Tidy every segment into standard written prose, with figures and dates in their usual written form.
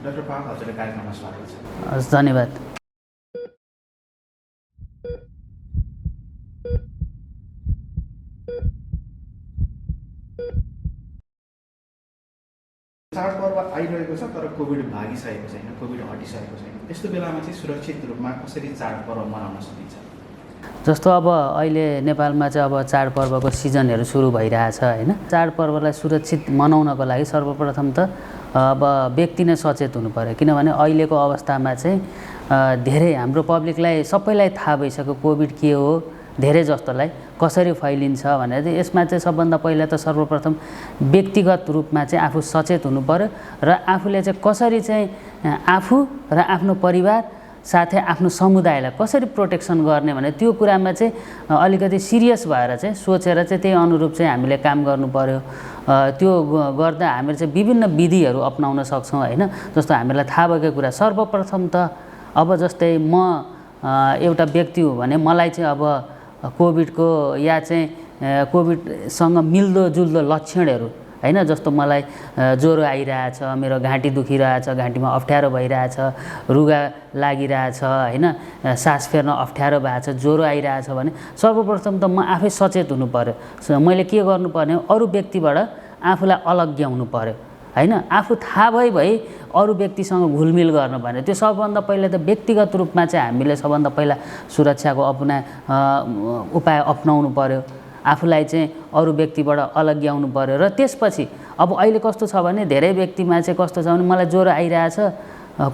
Doctor पाल हजुरले कार्यक्रममा स्वागत छ। हस्, धन्यवाद। चाडपर्व आइरहेको छ तर कोभिड भागिसकेको छैन, कोभिड हटिसकेको छैन। यस्तो बेलामा चाहिँ सुरक्षित रूपमा कसरी चाडपर्व मनाउन सकिन्छ? जस्तो अब अहिले नेपालमा चाहिँ अब चाडपर्वको सिजनहरू सुरु भइरहेछ होइन। चाडपर्वलाई सुरक्षित मनाउनको लागि सर्वप्रथम त अब व्यक्ति नै सचेत हुनु पर्यो, किनभने अहिलेको अवस्थामा चाहिँ धेरै हाम्रो पब्लिकलाई सबैलाई थाहा भइसक्यो कोभिड के हो, धेरै जस्तोलाई कसरी फैलिन्छ भनेर। यसमा चाहिँ सबभन्दा पहिला त सर्वप्रथम व्यक्तिगत रूपमा चाहिँ आफू सचेत हुनु पर्यो र आफूले चाहिँ कसरी चाहिँ आफू र आफ्नो परिवार साथै आफ्नो समुदायलाई कसरी प्रोटेक्सन गर्ने भने त्यो कुरामा चाहिँ अलिकति सिरियस भएर चाहिँ सोचेर चाहिँ त्यही अनुरूप चाहिँ हामीले काम गर्नु पर्यो। त्यो गर्दा हामीले चाहिँ विभिन्न विधिहरू अपनाउन सक्छौँ होइन। जस्तो हामीलाई थाहा भएको कुरा, सर्वप्रथम त अब जस्तै म एउटा व्यक्ति हो भने मलाई चाहिँ अब कोभिडको या चाहिँ कोभिडसँग मिल्दोजुल्दो लक्षणहरू होइन, जस्तो मलाई ज्वरो आइरहेछ, मेरो घाँटी दुखिरहेछ, घाँटीमा अप्ठ्यारो भइरहेछ, रुगा लागिरहेछ होइन, सास फेर्न अप्ठ्यारो भएको छ, ज्वरो आइरहेछ भने सर्वप्रथम त म आफै सचेत हुनु पर्यो। मैले के गर्नुपर्ने, अरू व्यक्तिबाट आफूलाई अलग्याउनु पर्यो होइन। आफू थाहा भई अरू व्यक्तिसँग घुलमिल गर्नु पर्ने। त्यो सबभन्दा पहिला त व्यक्तिगत रूपमा चाहिँ हामीले सबभन्दा पहिला सुरक्षाको उपाय अपनाउनु पर्यो। आफूलाई चाहिँ अरू व्यक्तिबाट अलग्याउनु पर्यो र त्यसपछि अब अहिले कस्तो छ भने धेरै व्यक्तिमा चाहिँ कस्तो छ भने मलाई ज्वरो आइरहेछ,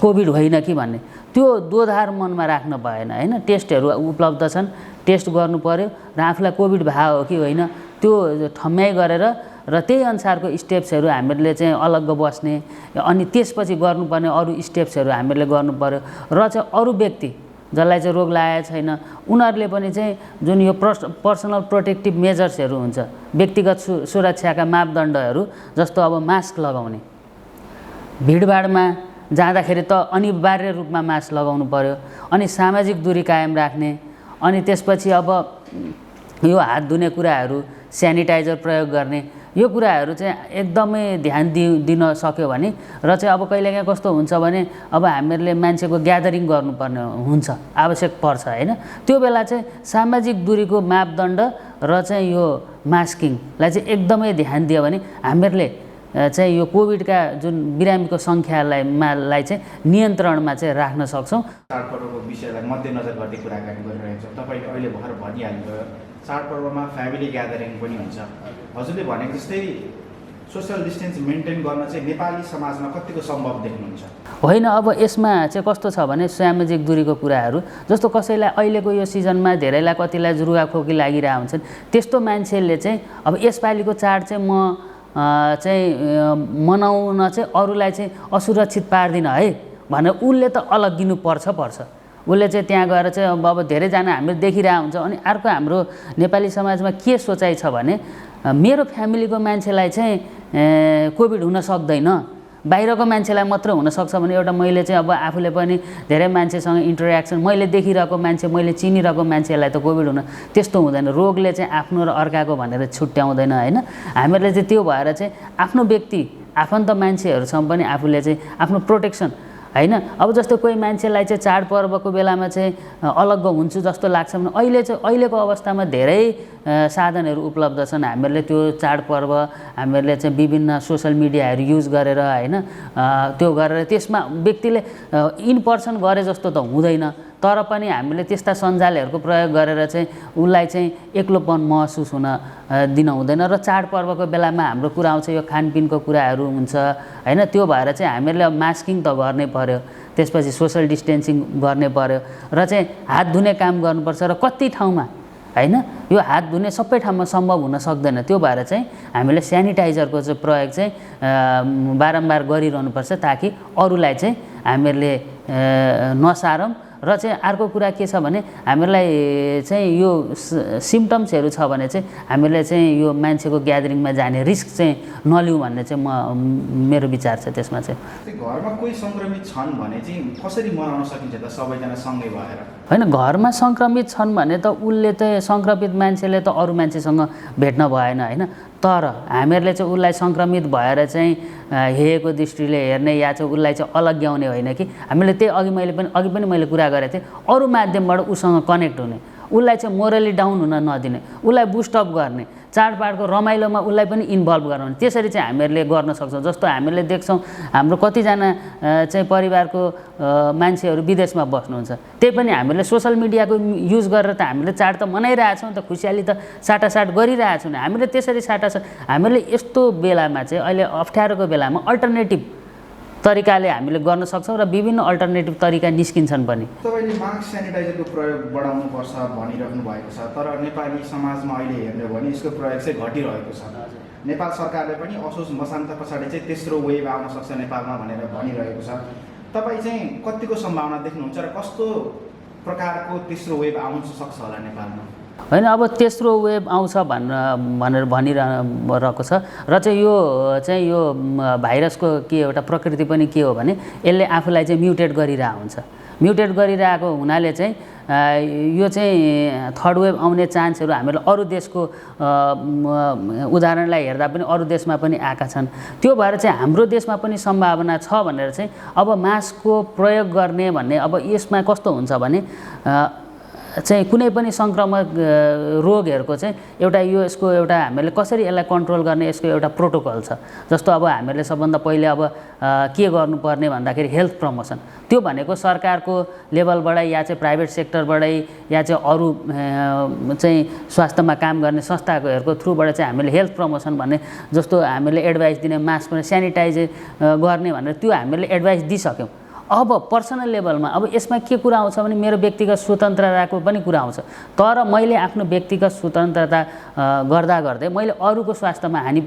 कोभिड होइन कि भन्ने त्यो दोधार मनमा राख्न भएन होइन। टेस्टहरू उपलब्ध छन्, टेस्ट गर्नु पर्यो र आफूलाई कोभिड भयो कि होइन त्यो ठम्याइ गरेर र त्यही अनुसारको स्टेप्सहरू हामीले चाहिँ अलग्ग बस्ने अनि त्यसपछि गर्नुपर्ने अरू स्टेप्सहरू हामीले गर्नु पर्यो र चाहिँ अरू व्यक्ति जसलाई चाहिँ रोग लागेको छैन उनीहरूले पनि चाहिँ जुन यो पर्सनल प्रोटेक्टिभ मेजर्सहरू हुन्छ, व्यक्तिगत सुरक्षाका मापदण्डहरू, जस्तो अब मास्क लगाउने, भिडभाडमा जाँदाखेरि त अनिवार्य रूपमा मास्क लगाउनु पर्यो, अनि सामाजिक दूरी कायम राख्ने, अनि त्यसपछि अब यो हात धुने कुराहरू, सेनिटाइजर प्रयोग गर्ने, यो कुराहरू चाहिँ एकदमै ध्यान दिन सक्यो भने र चाहिँ अब कहिलेकाहीँ कस्तो हुन्छ भने अब हामीहरूले मान्छेको ग्यादरिङ गर्नुपर्ने हुन्छ, आवश्यक पर्छ होइन। त्यो बेला चाहिँ सामाजिक दूरीको मापदण्ड र चाहिँ यो मास्किङलाई चाहिँ एकदमै ध्यान दियो भने हामीहरूले चाहिँ यो कोभिडका जुन बिरामीको सङ्ख्यालाई चाहिँ नियन्त्रणमा चाहिँ राख्न सक्छौँ। चाडपर्वको विषयलाई मध्यनजर गर्दै कुराकानी गरिरहेको छौँ। तपाईँले अहिले भर्खर भनिहाल्नुभयो चाडपर्वमा फ्यामिली ग्यादरिङ पनि हुन्छ। हजुरले भनेको जस्तै सोसियल डिस्टेन्स मेन्टेन गर्न चाहिँ नेपाली समाजमा कतिको सम्भव देख्नुहुन्छ? होइन, अब यसमा चाहिँ कस्तो छ भने सामाजिक दूरीको कुराहरू, जस्तो कसैलाई अहिलेको यो सिजनमा धेरैलाई कतिलाई रुगाखोकी लागिरहेको हुन्छन्, त्यस्तो मान्छेले चाहिँ अब यसपालिको चाड चाहिँ म चाहिँ मनाउन चाहिँ अरूलाई चाहिँ असुरक्षित पार्दिनँ है भनेर उसले त अलग्गिनु पर्छ। उसले चाहिँ त्यहाँ गएर चाहिँ अब धेरैजना हामीले देखिरहेको हुन्छ। अनि अर्को हाम्रो नेपाली समाजमा के सोचाइ छ भने मेरो फ्यामिलीको मान्छेलाई चाहिँ कोभिड हुन सक्दैन, बाहिरको मान्छेलाई मात्र हुनसक्छ भने एउटा मैले चाहिँ अब आफूले पनि धेरै मान्छेसँग इन्टरेक्सन मैले देखिरहेको मान्छे, मैले चिनिरहेको मान्छेलाई त कोभिड हुन त्यस्तो हुँदैन। रोगले चाहिँ आफ्नो र अर्काको भनेर छुट्याउँदैन होइन। हामीहरूले चाहिँ त्यो भएर चाहिँ आफ्नो व्यक्ति आफन्त मान्छेहरूसँग पनि आफूले चाहिँ आफ्नो प्रोटेक्सन होइन। अब जस्तो कोही मान्छेलाई चाहिँ चाडपर्वको बेलामा चाहिँ अलग्ग हुन्छु जस्तो लाग्छ भने अहिलेको अवस्थामा धेरै साधनहरू उपलब्ध छन्। हामीहरूले त्यो चाडपर्व हामीहरूले चाहिँ विभिन्न सोसल मिडियाहरू युज गरेर होइन त्यो गरेर त्यसमा व्यक्तिले इन पर्सन गरे जस्तो त हुँदैन, तर पनि हामीले त्यस्ता सञ्जालहरूको प्रयोग गरेर चाहिँ उसलाई चाहिँ एक्लोपन महसुस हुन दिन हुँदैन। र चाडपर्वको बेलामा हाम्रो कुरा आउँछ यो खानपिनको कुराहरू हुन्छ होइन। त्यो भएर चाहिँ हामीहरूले मास्किङ त गर्नै पर्यो, त्यसपछि सोसल डिस्टेन्सिङ गर्नै पर्यो र चाहिँ हात धुने काम गर्नुपर्छ। र कति ठाउँमा होइन यो हात धुने सबै ठाउँमा सम्भव हुन सक्दैन, त्यो भएर चाहिँ हामीले सेनिटाइजरको चाहिँ प्रयोग चाहिँ बारम्बार गरिरहनुपर्छ ताकि अरूलाई चाहिँ हामीहरूले नसारौँ। र चाहिँ अर्को कुरा के छ भने हामीलाई चाहिँ यो सिम्टम्सहरू छ भने चाहिँ हामीले चाहिँ यो मान्छेको ग्यादरिङमा जाने रिस्क चाहिँ नलिउँ भन्ने चाहिँ मेरो विचार छ। त्यसमा चाहिँ घरमा कोही सङ्क्रमित छन् भने चाहिँ कसरी मनाउन सकिन्छ त सबैजना सँगै भएर? होइन, घरमा सङ्क्रमित छन् भने त उसले त सङ्क्रमित मान्छेले त अरू मान्छेसँग भेट्न भएन होइन। तर हामीहरूले चाहिँ उसलाई सङ्क्रमित भएर चाहिँ हेरेको दृष्टिले हेर्ने या चाहिँ उसलाई चाहिँ अलग्याउने होइन कि हामीले त्यही अघि पनि मैले कुरा गरेको थिएँ, अरू माध्यमबाट उसँग कनेक्ट हुने, उसलाई चाहिँ मोरली डाउन हुन नदिने, उसलाई बुस्टअप गर्ने, चाडबाडको रमाइलोमा उसलाई पनि इन्भल्भ गराउने, त्यसरी चाहिँ हामीहरूले गर्न सक्छौँ। जस्तो हामीले देख्छौँ हाम्रो कतिजना चाहिँ परिवारको मान्छेहरू विदेशमा बस्नुहुन्छ, त्यही पनि हामीले सोसल मिडियाको युज गरेर त हामीले चाड त मनाइरहेछौँ त, खुसियाली त साटासाट गरिरहेछौँ नि। हामीले त्यसरी हामीले यस्तो बेलामा चाहिँ अहिले अप्ठ्यारोको बेलामा अल्टरनेटिभ तरिकाले हामीले गर्न सक्छौँ र विभिन्न अल्टरनेटिभ तरिका निस्किन्छन् पनि। तपाईँले मास्क सेनिटाइजरको प्रयोग बढाउनुपर्छ भनिराख्नु भएको छ, तर नेपाली समाजमा अहिले हेर्ने हो भने यसको प्रयोग चाहिँ घटिरहेको छ। नेपाल सरकारले पनि असोज मसान्त पछाडि चाहिँ तेस्रो वेभ आउन सक्छ नेपालमा भनेर भनिरहेको छ। तपाईँ चाहिँ कतिको सम्भावना देख्नुहुन्छ र कस्तो प्रकारको तेस्रो वेभ आउन सक्छ होला नेपालमा? होइन, अब तेस्रो वेभ आउँछ भनेर भनिरहेको छ र चाहिँ यो भाइरसको के एउटा प्रकृति पनि के हो भने यसले आफूलाई चाहिँ म्युटेट गरिरहेको हुन्छ। म्युटेट गरिरहेको हुनाले चाहिँ यो चाहिँ थर्ड वेभ आउने चान्सहरू हामीहरूले अरू देशको उदाहरणलाई हेर्दा पनि अरू देशमा पनि आएका छन्। त्यो भएर चाहिँ हाम्रो देशमा पनि सम्भावना छ भनेर चाहिँ अब मास्कको प्रयोग गर्ने भन्ने, अब यसमा कस्तो हुन्छ भने चाहिँ कुनै पनि सङ्क्रामक रोगहरूको चाहिँ यसको एउटा हामीहरूले कसरी यसलाई कन्ट्रोल गर्ने यसको एउटा प्रोटोकल छ। जस्तो अब हामीहरूले सबभन्दा पहिले अब के गर्नुपर्ने भन्दाखेरि हेल्थ प्रमोसन, त्यो भनेको सरकारको लेभलबाट या चाहिँ प्राइभेट सेक्टरबाटै या चाहिँ अरू चाहिँ स्वास्थ्यमा काम गर्ने संस्थाहरूको थ्रुबाट चाहिँ हामीले हेल्थ प्रमोसन भन्ने, जस्तो हामीले एडभाइस दिने मास्क पनि सेनिटाइज गर्ने भनेर त्यो हामीले एडभाइस दिइसक्यौँ। अब पर्सनल लेभलमा अब यसमा के कुरा आउँछ भने मेरो व्यक्तिगत स्वतन्त्रताको पनि कुरा आउँछ, तर मैले आफ्नो व्यक्तिगत स्वतन्त्रता गर्दा गर्दै मैले अरूको स्वास्थ्यमा हानि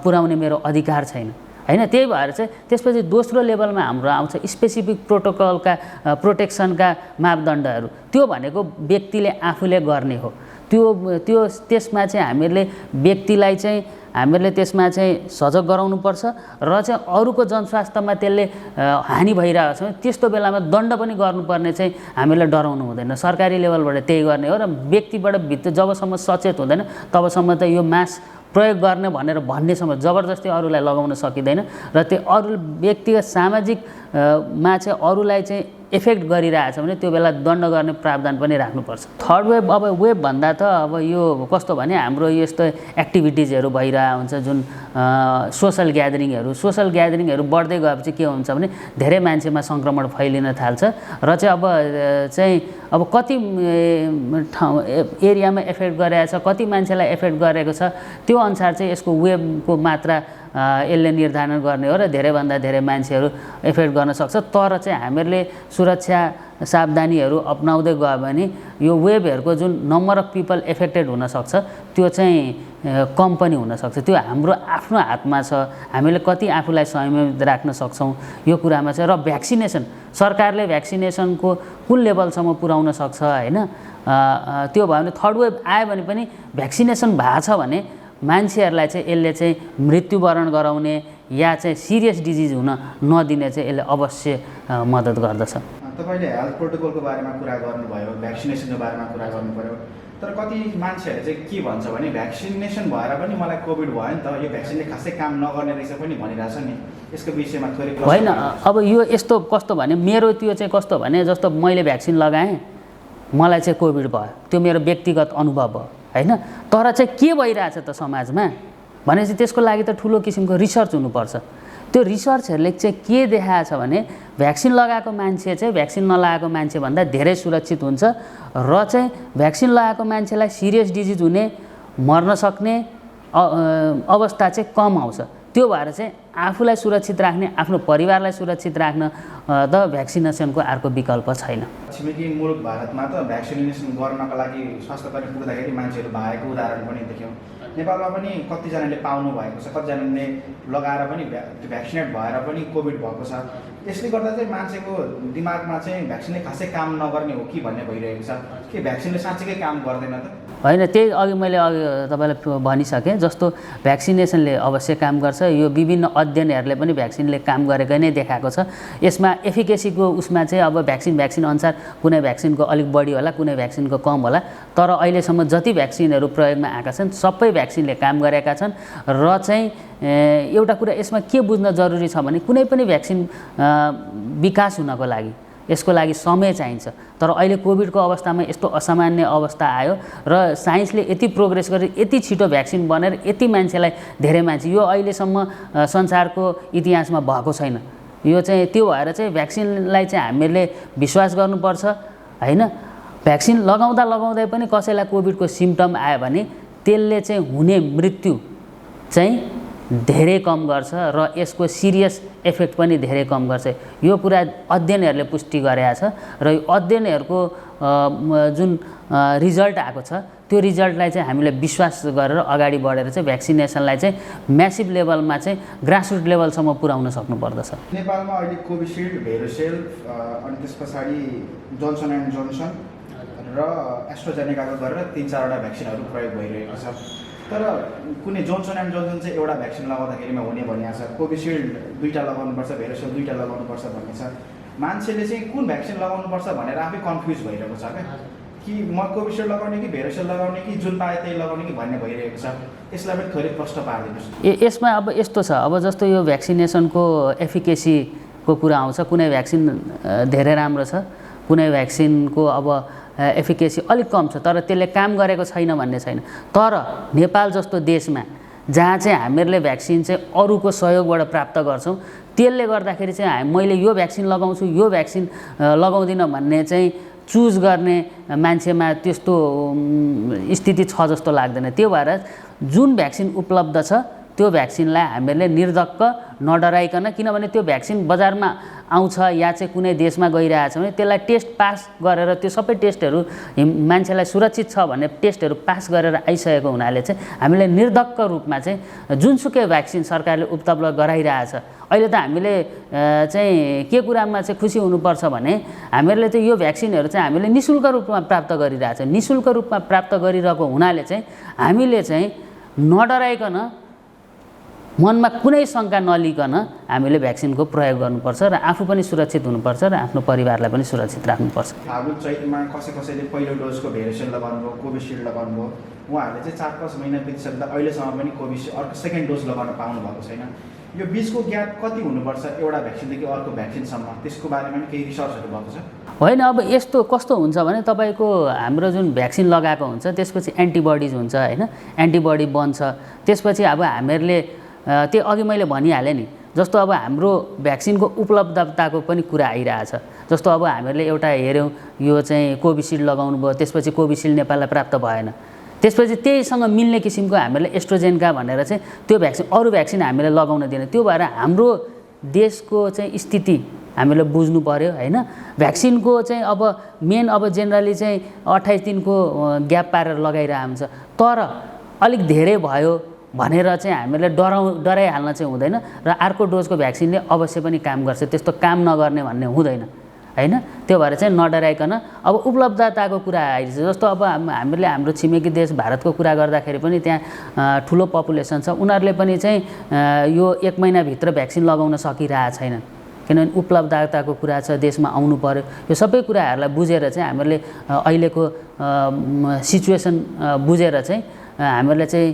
पुर्याउने मेरो अधिकार छैन होइन। त्यही भएर चाहिँ त्यसपछि दोस्रो लेभलमा हाम्रो आउँछ स्पेसिफिक प्रोटोकलका प्रोटेक्सनका मापदण्डहरू, त्यो भनेको व्यक्तिले आफूले गर्ने हो। त्यसमा चाहिँ हामीहरूले त्यसमा चाहिँ सजग गराउनुपर्छ र चाहिँ अरूको जनस्वास्थ्यमा त्यसले हानि भइरहेको छ भने त्यस्तो बेलामा दण्ड पनि गर्नुपर्ने चाहिँ हामीलाई डराउनु हुँदैन। सरकारी लेभलबाट त्यही गर्ने हो र व्यक्तिबाट भित्र जबसम्म सचेत हुँदैन तबसम्म त यो मास्क प्रयोग गर्ने भनेर भन्नेसम्म जबरजस्ती अरूलाई लगाउन सकिँदैन र त्यो अरू व्यक्तिगत सामाजिकमा चाहिँ अरूलाई चाहिँ इफेक्ट गरिरहेछ भने त्यो बेला दण्ड गर्ने प्रावधान पनि राख्नुपर्छ। थर्ड वेभ अब वेभ भन्दा त अब यो कस्तो भने हाम्रो यस्तो एक्टिभिटिजहरू भइरहेको हुन्छ, जुन सोसल ग्यादरिङहरू बढ्दै गएपछि के हुन्छ भने धेरै मान्छेमा सङ्क्रमण फैलिन थाल्छ र चाहिँ अब कति ठाउँ एरियामा एफेक्ट गरेको छ, कति मान्छेलाई एफेक्ट गरेको छ, त्यो अनुसार चाहिँ यसको वेभको मात्रा यसले निर्धारण गर्ने हो र धेरैभन्दा धेरै मान्छेहरू एफेक्ट गर्न सक्छ। तर चाहिँ हामीहरूले सुरक्षा सावधानीहरू अपनाउँदै गयो भने यो वेभहरूको जुन नम्बर अफ पिपल एफेक्टेड हुनसक्छ त्यो चाहिँ कम पनि हुनसक्छ। त्यो हाम्रो आफ्नो हातमा छ, हामीले कति आफूलाई संयमित राख्न सक्छौँ यो कुरामा चाहिँ। र भ्याक्सिनेसन, सरकारले भ्याक्सिनेसनको कुन लेभलसम्म पुर्याउन सक्छ होइन, त्यो भयो भने थर्ड वेभ आयो भने पनि भ्याक्सिनेसन भएको छ भने मान्छेहरूलाई चाहिँ यसले चाहिँ मृत्युवरण गराउने या चाहिँ सिरियस डिजिज हुन नदिने चाहिँ यसले अवश्य मद्दत गर्दछ। तपाईँले हेल्थ प्रोटोकलको बारेमा कुरा गर्नुभयो, भ्याक्सिनेसनको बारेमा कुरा गर्नुभयो, तर कति मान्छेहरूले चाहिँ के भन्छ भने भ्याक्सिनेसन भएर पनि मलाई कोभिड भयो नि त, यो भ्याक्सिनले खासै काम नगर्ने रहेछ पनि भनिरहेछ नि, यसको विषयमा थोरै होइन। अब यो यस्तो कस्तो भने मेरो त्यो चाहिँ कस्तो भने जस्तो मैले भ्याक्सिन लगाएँ मलाई चाहिँ कोभिड भयो, त्यो मेरो व्यक्तिगत अनुभव हो होइन। तर चाहिँ के भइरहेछ त समाजमा भनेपछि त्यसको लागि त ठुलो किसिमको रिसर्च हुनुपर्छ। त्यो रिसर्चहरूले चाहिँ के देखाएको छ भने भ्याक्सिन लगाएको मान्छे चाहिँ भ्याक्सिन नलागेको मान्छेभन्दा धेरै सुरक्षित हुन्छ र चाहिँ भ्याक्सिन लगाएको मान्छेलाई सिरियस डिजिज हुने, मर्न सक्ने अवस्था चाहिँ कम आउँछ। त्यो भएर चाहिँ आफूलाई सुरक्षित राख्ने, आफ्नो परिवारलाई सुरक्षित राख्न त भ्याक्सिनेसनको अर्को विकल्प छैन। छिमेकी मुलुक भारतमा त भ्याक्सिनेसन गर्नका लागि स्वास्थ्यकर्मी पुग्दाखेरि मान्छेहरू भागेको उदाहरण पनि देख्यौँ। नेपालमा पनि कतिजनाले पाउनु भएको छ, कतिजनाले लगाएर पनि भ्याक्सिनेट भएर पनि कोभिड भएको छ। यसले गर्दा चाहिँ मान्छेको दिमागमा चाहिँ भ्याक्सिनले खासै काम नगर्ने हो कि भन्ने भइरहेको छ। के भ्याक्सिनले साँच्चीकै काम गर्दैन त? होइन, त्यही अघि मैले तपाईँलाई भनिसकेँ, जस्तो भ्याक्सिनेसनले अवश्य काम गर्छ। यो विभिन्न अध्ययनहरूले पनि भ्याक्सिनले काम गरेकै नै देखाएको छ। यसमा एफिकेसीको उसमा चाहिँ अब भ्याक्सिन अनुसार कुनै भ्याक्सिनको अलिक बढी होला, कुनै भ्याक्सिनको कम होला, तर अहिलेसम्म जति भ्याक्सिनहरू प्रयोगमा आएका छन् सबै भ्याक्सिनले काम गरेका छन्। र चाहिँ एउटा कुरा यसमा के बुझ्न जरुरी छ भने कुनै पनि भ्याक्सिन विकास हुनको लागि यसको लागि समय चाहिन्छ। तर अहिले कोभिडको अवस्थामा यस्तो असामान्य अवस्था आयो र साइन्सले यति प्रोग्रेस गरी यति छिटो भ्याक्सिन बनेर यति मान्छेलाई, धेरै मान्छे, यो अहिलेसम्म संसारको इतिहासमा भएको छैन। यो चाहिँ त्यो भएर चाहिँ भ्याक्सिनलाई चाहिँ हामीले विश्वास गर्नुपर्छ होइन। भ्याक्सिन लगाउँदै पनि कसैलाई कोभिडको सिम्पटम आयो भने त्यसले चाहिँ हुने मृत्यु चाहिँ धेरै कम गर्छ र यसको सिरियस इफेक्ट पनि धेरै कम गर्छ। यो कुरा अध्ययनहरूले पुष्टि गरेको छ र यो अध्ययनहरूको जुन रिजल्ट आएको छ त्यो रिजल्टलाई चाहिँ हामीले विश्वास गरेर अगाडि बढेर चाहिँ भ्याक्सिनेसनलाई चाहिँ म्यासिभ लेभलमा चाहिँ ग्रासरुट लेभलसम्म पुर्याउन सक्नुपर्दछ। नेपालमा अहिले कोभिसिल्ड, भेरोसेल अनि त्यस पछाडि जोन्सन एन्ड जोन्सन र एस्ट्राजेनेकाको गरेर 3-4वटा भ्याक्सिनहरू प्रयोग भइरहेको छ। तर कुनै जोन्सन एन्ड जोन्सन चाहिँ एउटा भ्याक्सिन लगाउँदाखेरिमा हुने भनिएको छ, कोभिसिल्ड 2टा लगाउनुपर्छ, भेरोसेल 2टा लगाउनुपर्छ भन्ने छ। मान्छेले चाहिँ कुन भ्याक्सिन लगाउनुपर्छ भनेर आफै कन्फ्युज भइरहेको छ क्या, कि म कोभिसिल्ड लगाउने कि भेरोसेल लगाउने कि जुन पाए त्यही लगाउने कि भन्ने भइरहेको छ। यसलाई पनि थोरै प्रश्न पारिदिनुहोस्। यसमा अब यस्तो छ, अब जस्तो यो भ्याक्सिनेसनको एफिकेसीको कुरा आउँछ, कुनै भ्याक्सिन धेरै राम्रो छ, कुनै भ्याक्सिनको अब एफिकेसी अलिक कम छ, तर त्यसले काम गरेको छैन भन्ने छैन। तर नेपाल जस्तो देशमा जहाँ चाहिँ हामीहरूले भ्याक्सिन चाहिँ अरूको सहयोगबाट प्राप्त गर्छौँ, त्यसले गर्दाखेरि चाहिँ मैले यो भ्याक्सिन लगाउँछु, यो भ्याक्सिन लगाउँदिनँ भन्ने चाहिँ चुज गर्ने मान्छेमा त्यस्तो स्थिति छ जस्तो लाग्दैन। त्यो भएर जुन भ्याक्सिन उपलब्ध छ त्यो भ्याक्सिनलाई हामीहरूले निर्धक्क नडराइकन, किनभने त्यो भ्याक्सिन बजारमा आउँछ या चाहिँ कुनै देशमा गइरहेछ भने त्यसलाई टेस्ट पास गरेर, त्यो सबै टेस्टहरू मान्छेलाई सुरक्षित छ भन्ने टेस्टहरू पास गरेर आइसकेको हुनाले चाहिँ हामीले निर्धक्क रूपमा चाहिँ जुनसुकै भ्याक्सिन सरकारले उपलब्ध गराइरहेछ। अहिले त हामीले चाहिँ के कुरामा चाहिँ खुसी हुनुपर्छ भने हामीहरूले चाहिँ यो भ्याक्सिनहरू चाहिँ हामीले निःशुल्क रूपमा प्राप्त गरिरहेछ। निःशुल्क रूपमा प्राप्त गरिरहेको हुनाले चाहिँ हामीले चाहिँ नडराइकन, मनमा कुनै शङ्का नलिकन हामीले भ्याक्सिनको प्रयोग गर्नुपर्छ र आफू पनि सुरक्षित हुनुपर्छ र आफ्नो परिवारलाई पनि सुरक्षित राख्नुपर्छ। फागुन चैतमा कसैले पहिलो डोजको भेरोसेल लगाउनुभयो, कोभिसिल्ड लगाउनुभयो, उहाँहरूले चाहिँ 4-5 महिना बितिसक्दा अहिलेसम्म पनि कोभिसिल्ड अर्को सेकेन्ड डोज लगाउन पाउनु भएको छैन। यो बिचको ग्याप कति हुनुपर्छ एउटा भ्याक्सिनदेखि अर्को भ्याक्सिनसम्म, त्यसको बारेमा पनि केही रिसर्चहरू भएको छ? होइन, अब यस्तो कस्तो हुन्छ भने तपाईँको हाम्रो जुन भ्याक्सिन लगाएको हुन्छ त्यसपछि एन्टिबडिज हुन्छ होइन, एन्टिबडी बन्छ। त्यसपछि अब हामीहरूले त्यो अघि मैले भनिहालेँ नि, जस्तो अब हाम्रो भ्याक्सिनको उपलब्धताको पनि कुरा आइरहेछ। जस्तो अब हामीहरूले एउटा हेऱ्यौँ, यो चाहिँ कोभिसिल्ड लगाउनु भयो, त्यसपछि कोभिसिल्ड नेपाललाई प्राप्त भएन, त्यसपछि त्यहीसँग मिल्ने किसिमको हामीले एस्ट्राजेनेका भनेर चाहिँ त्यो भ्याक्सिन, अरू भ्याक्सिन हामीले लगाउन दिएन। त्यो भएर हाम्रो देशको चाहिँ स्थिति हामीले बुझ्नु पर्यो होइन। भ्याक्सिनको चाहिँ अब मेन अब जेनरली चाहिँ 28 दिनको ग्याप पारेर लगाइरहेको हुन्छ, तर अलिक धेरै भयो भनेर चाहिँ हामीले डराइहाल्न चाहिँ हुँदैन र अर्को डोजको भ्याक्सिनले अवश्य पनि काम गर्छ, त्यस्तो काम नगर्ने भन्ने हुँदैन होइन। त्यो भएर चाहिँ नडराइकन अब उपलब्धताको कुरा आइन्छ। जस्तो अब हामीले हाम्रो छिमेकी देश भारतको कुरा गर्दाखेरि पनि त्यहाँ ठुलो पपुलेसन छ, उनीहरूले पनि चाहिँ यो 1 महिनाभित्र भ्याक्सिन लगाउन सकिरहेको छैन, किनभने उपलब्धताको कुरा छ, देशमा आउनु पर्यो। यो सबै कुराहरूलाई बुझेर चाहिँ हामीहरूले अहिलेको सिचुएसन बुझेर चाहिँ हामीहरूले चाहिँ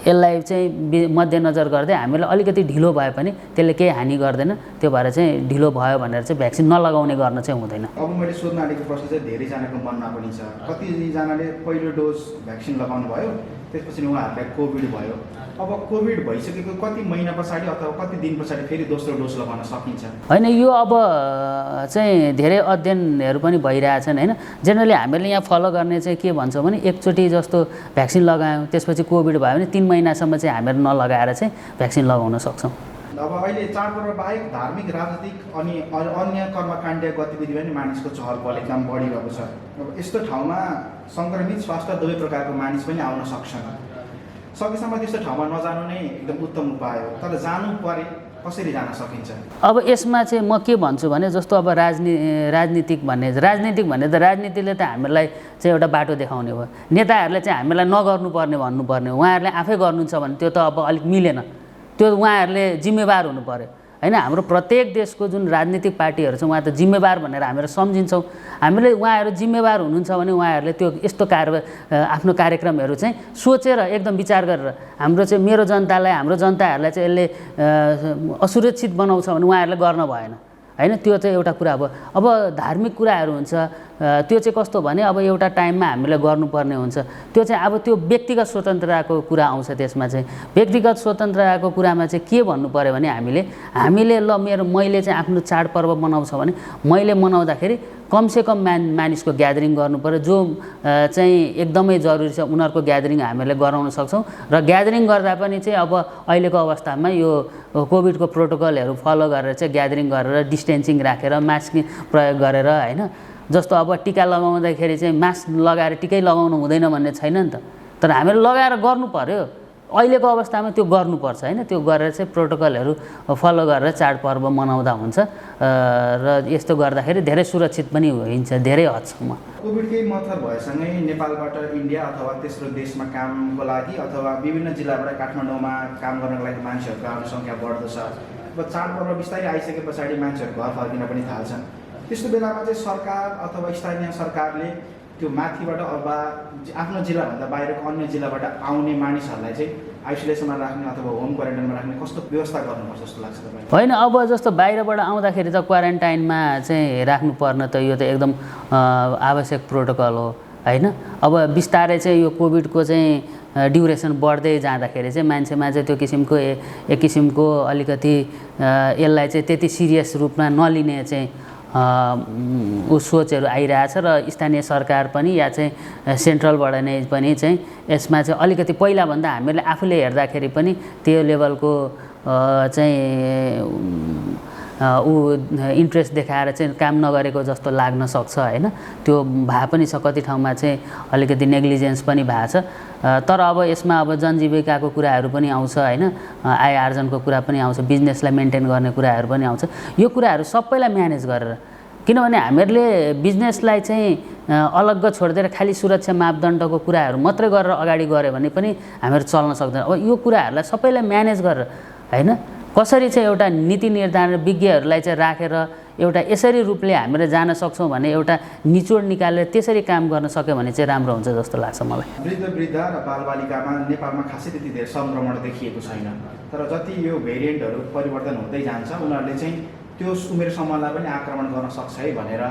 यसलाई चाहिँ मध्यनजर गर्दै हामीले अलिकति ढिलो भए पनि त्यसले केही हानि गर्दैन। त्यो भएर चाहिँ ढिलो भयो भनेर चाहिँ भ्याक्सिन नलगाउने गर्न चाहिँ हुँदैन। अब मैले सोध्न आँटेको प्रश्न चाहिँ धेरैजनाको मनमा पनि छ, कतिजनाले पहिलो डोज भ्याक्सिन लगाउनु भयो, त्यसपछि उहाँहरूलाई कोभिड भयो। अब कोभिड भइसकेको कति महिना पछाडि अथवा कति दिन पछाडि फेरि दोस्रो डोज लगाउन सकिन्छ? होइन, यो अब चाहिँ धेरै अध्ययनहरू पनि भइरहेछन् होइन। जेनरली हामीले यहाँ फलो गर्ने चाहिँ के भन्छौँ भने एकचोटि जस्तो भ्याक्सिन लगायौँ, त्यसपछि कोभिड भयो भने 3 महिनासम्म चाहिँ हामीहरू नलगाएर चाहिँ भ्याक्सिन लगाउन सक्छौँ। अब अहिले चाडपर्व बाहेक धार्मिक, राजनीतिक अनि अन्य कर्मकाण्डीय गतिविधि पनि मानिसको चहल पहल एकदम बढिरहेको छ। अब यस्तो ठाउँमा सङ्क्रमित स्वास्थ्य दुवै प्रकारको मानिस पनि आउन सक्छन्। सकेसम्म त्यस्तो ठाउँमा नजानु नै एकदम उत्तम उपाय हो, तर जानु परे कसरी जान सकिन्छ? अब यसमा चाहिँ म के भन्छु भने जस्तो अब राजनीतिक भन्ने त राजनीतिले त हामीलाई चाहिँ एउटा बाटो देखाउने हो। नेताहरूले चाहिँ हामीलाई नगर्नुपर्ने भन्नुपर्ने, उहाँहरूले आफै गर्नुहुन्छ भने त्यो त अब अलिक मिलेन, त्यो उहाँहरूले जिम्मेवार हुनु पर्यो हैन। हाम्रो प्रत्येक देशको जुन राजनीतिक पार्टीहरू छ उहाँ त जिम्मेवार भनेर हामीहरू सम्झिन्छौँ। हामीले उहाँहरू जिम्मेवार हुनुहुन्छ भने उहाँहरूले त्यो यस्तो आफ्नो कार्यक्रमहरू चाहिँ सोचेर एकदम विचार गरेर हाम्रो चाहिँ मेरो जनतालाई, हाम्रो जनताहरूलाई चाहिँ यसले असुरक्षित बनाउँछ भने उहाँहरूले गर्न भएन हैन। त्यो चाहिँ एउटा कुरा हो। अब धार्मिक कुराहरू हुन्छ त्यो चाहिँ कस्तो भने अब एउटा टाइममा हामीले गर्नुपर्ने हुन्छ, त्यो चाहिँ अब त्यो व्यक्तिगत स्वतन्त्रताको कुरा आउँछ। त्यसमा चाहिँ व्यक्तिगत स्वतन्त्रताको कुरामा चाहिँ के भन्नु पर्यो भने हामीले ल मैले चाहिँ आफ्नो चाडपर्व मनाउँछ भने मैले मनाउँदाखेरि कमसेकम मानिसको ग्यादरिङ गर्नु पर्यो, जो चाहिँ एकदमै जरुरी छ उनीहरूको ग्यादरिङ हामीले गराउन सक्छौँ। र ग्यादरिङ गर्दा पनि चाहिँ अब अहिलेको अवस्थामा यो कोभिडको प्रोटोकलहरू फलो गरेर चाहिँ ग्यादरिङ गरेर डिस्टेन्सिङ राखेर मास्क प्रयोग गरेर हैन। जस्तो अब टिका लगाउँदाखेरि चाहिँ मास्क लगाएर टिकै लगाउनु हुँदैन भन्ने छैन नि त, तर हामीले लगाएर गर्नु पर्यो। अहिलेको अवस्थामा त्यो गर्नुपर्छ हैन। त्यो गरेर चाहिँ प्रोटोकलहरू फलो गरेर चाडपर्व मनाउँदा हुन्छ र यस्तो गर्दाखेरि धेरै सुरक्षित पनि हुन्छ धेरै हदसम्म। कोभिडकै मत्थर भएसँगै नेपालबाट इन्डिया अथवा तेस्रो देशमा कामको लागि अथवा विभिन्न जिल्लाबाट काठमाडौँमा काम गर्नको लागि मान्छेहरूको आउने सङ्ख्या बढ्दो छ। अब चाडपर्व बिस्तारै आइसके पछाडि मान्छेहरू घर फर्किन पनि थाल्छन्। त्यस्तो बेलामा चाहिँ सरकार अथवा स्थानीय सरकारले त्यो माथिबाट अथवा आफ्नो जिल्लाभन्दा बाहिरको अन्य जिल्लाबाट आउने मानिसहरूलाई चाहिँ आइसोलेसनमा राख्ने अथवा होम क्वारेन्टाइनमा राख्ने कस्तो व्यवस्था गर्नुपर्छ जस्तो लाग्छ तपाईँलाई? होइन, अब जस्तो बाहिरबाट आउँदाखेरि त क्वारेन्टाइनमा चाहिँ राख्नुपर्ने त यो त एकदम आवश्यक प्रोटोकल हो हैन। अब बिस्तारै चाहिँ यो कोभिडको चाहिँ ड्युरेसन बढ्दै जाँदाखेरि चाहिँ मान्छेमा चाहिँ त्यो किसिमको एक किसिमको अलिकति यसलाई चाहिँ त्यति सिरियस रूपमा नलिने चाहिँ सोचहरू आइरहेछ र स्थानीय सरकार पनि या चाहिँ सेन्ट्रलबाट नै पनि चाहिँ यसमा चाहिँ अलिकति पहिलाभन्दा हामीले आफूले हेर्दाखेरि पनि त्यो लेभलको चाहिँ इन्ट्रेस्ट देखाएर चाहिँ काम नगरेको जस्तो लाग्न सक्छ हैन। त्यो भए पनि छ, कति ठाउँमा चाहिँ अलिकति नेग्लिजेन्स पनि भएको छ। तर अब यसमा अब जनजीविकाको कुराहरू पनि आउँछ हैन, आय आर्जनको कुरा पनि आउँछ, बिजनेसलाई मेन्टेन गर्ने कुराहरू पनि आउँछ। यो कुराहरू सबैलाई म्यानेज गरेर, किनभने हामीहरूले बिजनेसलाई चाहिँ अलग्ग छोडिदिएर खालि सुरक्षा मापदण्डको कुराहरू मात्रै गरेर अगाडि गऱ्यो भने पनि हामीहरू चल्न सक्दैन। अब यो कुराहरूलाई सबैलाई म्यानेज गरेर हैन कसरी चाहिँ एउटा नीति निर्धारण विज्ञहरूलाई चाहिँ राखेर एउटा यसरी रूपले हामीले जान सक्छौँ भने एउटा निचोड निकालेर त्यसरी काम गर्न सक्यो भने चाहिँ राम्रो हुन्छ जस्तो लाग्छ मलाई। वृद्ध र बालबालिकामा नेपालमा खासै त्यति धेरै सङ्क्रमण देखिएको छैन, तर जति यो भेरिएन्टहरू परिवर्तन हुँदै जान्छ उनीहरूले चाहिँ त्यो उमेर समूहलाई पनि आक्रमण गर्न सक्छ है भनेर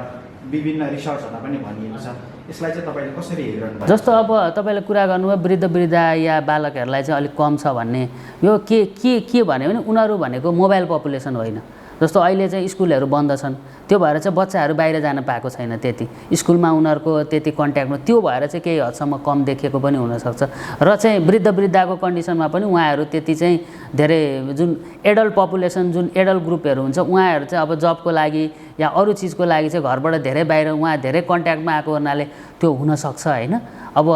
विभिन्न रिसर्चहरूमा पनि भनिएको छ। यसलाई चाहिँ तपाईँले कसरी हेरिरहनु भएको? जस्तो अब तपाईँले कुरा गर्नुभयो वृद्ध या बालकहरूलाई चाहिँ अलिक कम छ भन्ने, यो के भन्यो भने उनीहरू भनेको मोबाइल पपुलेसन होइन। जस्तो अहिले चाहिँ स्कुलहरू बन्द छन्, त्यो भएर चाहिँ बच्चाहरू बाहिर जान पाएको छैन, त्यति स्कुलमा उनीहरूको त्यति कन्ट्याक्टमा, त्यो भएर चाहिँ केही हदसम्म कम देखिएको पनि हुनसक्छ। र चाहिँ वृद्धको कन्डिसनमा पनि उहाँहरू त्यति चाहिँ धेरै जुन एडल्ट पपुलेसन जुन एडल्ट ग्रुपहरू हुन्छ उहाँहरू चाहिँ अब जबको लागि या अरू चिजको लागि चाहिँ घरबाट धेरै बाहिर उहाँ धेरै कन्ट्याक्टमा आएको हुनाले त्यो हुनसक्छ होइन। अब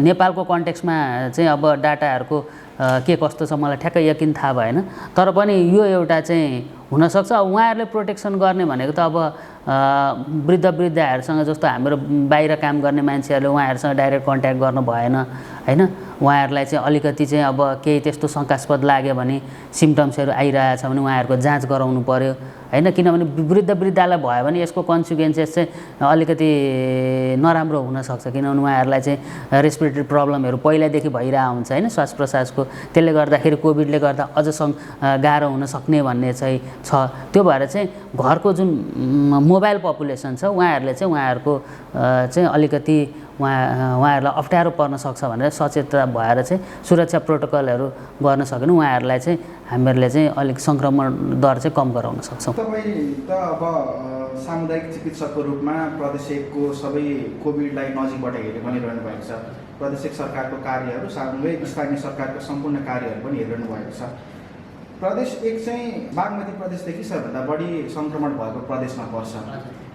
नेपालको कन्टेक्स्टमा चाहिँ अब डाटाहरूको के कस्तो छ मलाई ठ्याक्कै यकिन थाहा भएन, तर पनि यो एउटा चाहिँ हुनसक्छ। उहाँहरूले प्रोटेक्सन गर्ने भनेको त अब वृद्धहरूसँग जस्तो हाम्रो बाहिर काम गर्ने मान्छेहरूले उहाँहरूसँग डाइरेक्ट कन्ट्याक्ट गर्नु भएन हैन। उहाँहरूलाई चाहिँ अलिकति चाहिँ अब केही त्यस्तो शङ्कास्पद लाग्यो भने सिम्टम्सहरू आइरहेछ भने उहाँहरूको जाँच गराउनु पर्यो हैन, किनभने वृद्धलाई भयो भने यसको कन्सिक्वेन्सेस चाहिँ अलिकति नराम्रो हुनसक्छ, किनभने उहाँहरूलाई चाहिँ रेस्पिरेटरी प्रब्लमहरू पहिल्यैदेखि भइरहेको हुन्छ हैन, श्वास प्रश्वासको, त्यसले गर्दाखेरि कोभिडले गर्दा अझ गाह्रो हुन सक्ने भन्ने चाहिँ छ। त्यो भएर चाहिँ घरको जुन मोबाइल पपुलेसन छ उहाँहरूले चाहिँ उहाँहरूको चाहिँ अलिकति उहाँहरूलाई अप्ठ्यारो पर्न सक्छ भनेर सचेत भएर चाहिँ सुरक्षा प्रोटोकलहरू गर्न सक्यो भने उहाँहरूलाई चाहिँ हामीहरूले चाहिँ अलिक सङ्क्रमण दर चाहिँ कम गराउन सक्छौँ। तपाईँ त अब सामुदायिक चिकित्सकको रूपमा प्रदेश 1को सबै कोभिडलाई नजिकबाट हेरेर भनिरहनु भएको छ। प्रदेश 1 सरकारको कार्यहरू सँगै स्थानीय सरकारको सम्पूर्ण कार्यहरू पनि हेरिरहनु भएको छ। प्रदेश 1 चाहिँ बागमती प्रदेशदेखि सबैभन्दा बढी सङ्क्रमण भएको प्रदेशमा पर्छ।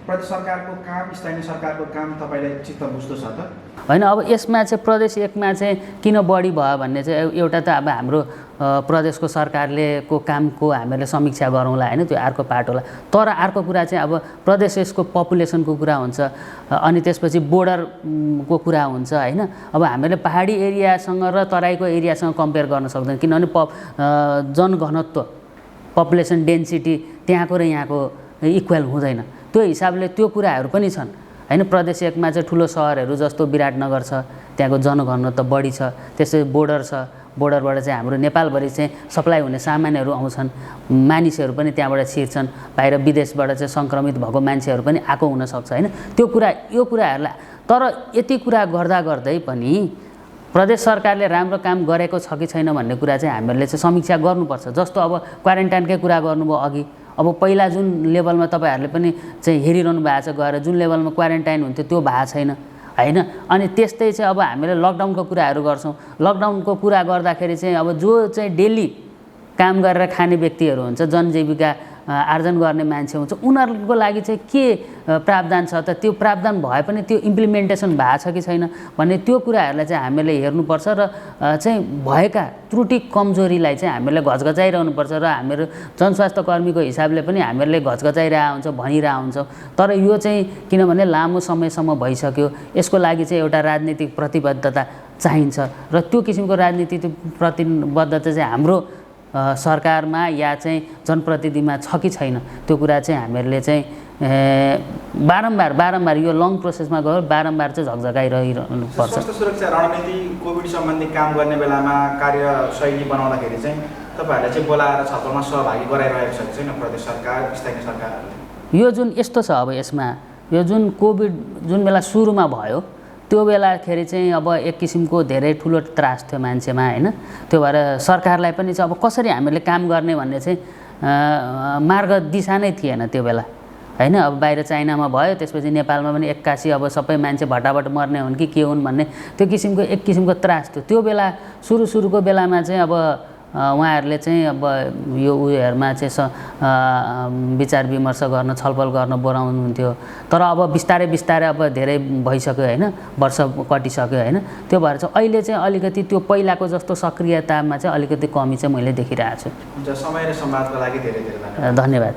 प्रदेश सरकारको काम, स्थानीय सरकारको काम तपाईँलाई चित्त बुझ्दो छ त? होइन, अब यसमा चाहिँ प्रदेश 1मा चाहिँ किन बढी भयो भन्ने चाहिँ एउटा त अब हाम्रो प्रदेशको सरकारले को कामको हामीले समीक्षा गरौँला होइन, त्यो अर्को पार्ट होला। तर अर्को कुरा चाहिँ अब प्रदेश यसको पपुलेसनको कुरा हुन्छ अनि त्यसपछि बोर्डरको कुरा हुन्छ होइन। अब हामीले पहाडी एरियासँग र तराईको एरियासँग कम्पेयर गर्न सक्दैन, किनभने जनघनत्व पपुलेसन डेन्सिटी त्यहाँको र यहाँको इक्वल हुँदैन। त्यो हिसाबले त्यो कुराहरू पनि छन् होइन। प्रदेश एकमा चाहिँ ठुलो सहरहरू जस्तो विराटनगर छ, त्यहाँको जनघनत्व बढी छ, त्यसै बोर्डर छ, बोर्डरबाट चाहिँ हाम्रो नेपालभरि चाहिँ सप्लाई हुने सामानहरू आउँछन्, मानिसहरू पनि त्यहाँबाट छिर्छन्, बाहिर विदेशबाट चाहिँ सङ्क्रमित भएको मान्छेहरू पनि आएको हुनसक्छ होइन। त्यो कुरा यो कुराहरूलाई तर यति कुरा गर्दा गर्दै पनि प्रदेश सरकारले राम्रो काम गरेको छ कि छैन भन्ने कुरा चाहिँ हामीहरूले चाहिँ समीक्षा गर्नुपर्छ। जस्तो अब क्वारेन्टाइनकै कुरा गर्नुभयो अघि, अब पहिला जुन लेभलमा तपाईँहरूले पनि चाहिँ हेरिरहनु भएको छ गएर जुन लेभलमा क्वारेन्टाइन हुन्थ्यो त्यो भएको छैन होइन। अनि त्यस्तै चाहिँ अब हामीले लकडाउनको कुराहरू गर्छौँ। लकडाउनको कुरा गर्दाखेरि चाहिँ अब जो चाहिँ डेली काम गरेर खाने व्यक्तिहरू हुन्छ, जनजीविका आर्जन गर्ने मान्छे हुन्छ, उनीहरूको लागि चाहिँ के प्रावधान छ त, त्यो प्रावधान भए पनि त्यो इम्प्लिमेन्टेसन भएको छ कि छैन भन्ने त्यो कुराहरूलाई चाहिँ हामीले हेर्नुपर्छ र चाहिँ भएका त्रुटि कमजोरीलाई चाहिँ हामीले घचघचाइरहनुपर्छ र हाम्रो जनस्वास्थ्य कर्मीको हिसाबले पनि हामीहरूले घचघचाइरहेको हुन्छ, भनिरहेको हुन्छौँ। तर यो चाहिँ किनभने लामो समयसम्म भइसक्यो, यसको लागि चाहिँ एउटा राजनीतिक प्रतिबद्धता चाहिन्छ र त्यो किसिमको राजनीतिक प्रतिबद्धता चाहिँ हाम्रो सरकारमा या चाहिँ जनप्रतिनिधिमा छ कि छैन, त्यो कुरा चाहिँ हामीहरूले चाहिँ बारम्बार यो लङ प्रोसेसमा गयो बारम्बार चाहिँ झकझकाइरहनुपर्छ। स्वास्थ्य सुरक्षा रणनीति कोभिड सम्बन्धी काम गर्ने बेलामा कार्यशैली बनाउँदाखेरि चाहिँ तपाईँहरूले चाहिँ बोलाएर छलफलमा सहभागी गराइरहेको छ कि छैन प्रदेश सरकार, स्थानीय सरकारहरूले? यो जुन यस्तो छ अब यसमा यो जुन कोभिड जुन बेला सुरुमा भयो त्यो बेलाखेरि चाहिँ अब एक किसिमको धेरै ठुलो त्रास थियो मान्छेमा होइन। त्यो भएर सरकारलाई पनि चाहिँ अब कसरी हामीले काम गर्ने भन्ने चाहिँ मार्ग दिशा नै थिएन त्यो बेला होइन। अब बाहिर चाइनामा भयो, त्यसपछि नेपालमा पनि एक्कासी अब सबै मान्छे भटाभट मर्ने हुन् कि के हुन् भन्ने त्यो किसिमको एक किसिमको त्रास थियो। त्यो बेला सुरुको बेलामा चाहिँ अब उहाँहरूले चाहिँ अब यो उयोहरूमा चाहिँ विचार विमर्श गर्न छलफल गर्न बोलाउनुहुन्थ्यो। तर अब बिस्तारै अब धेरै भइसक्यो होइन, वर्ष कटिसक्यो होइन। त्यो भएर चाहिँ अहिले चाहिँ अलिकति त्यो पहिलाको जस्तो सक्रियतामा चाहिँ अलिकति कमी चाहिँ मैले देखिरहेको छु। हुन्छ, समय र संवादको लागि धेरै धेरै धन्यवाद।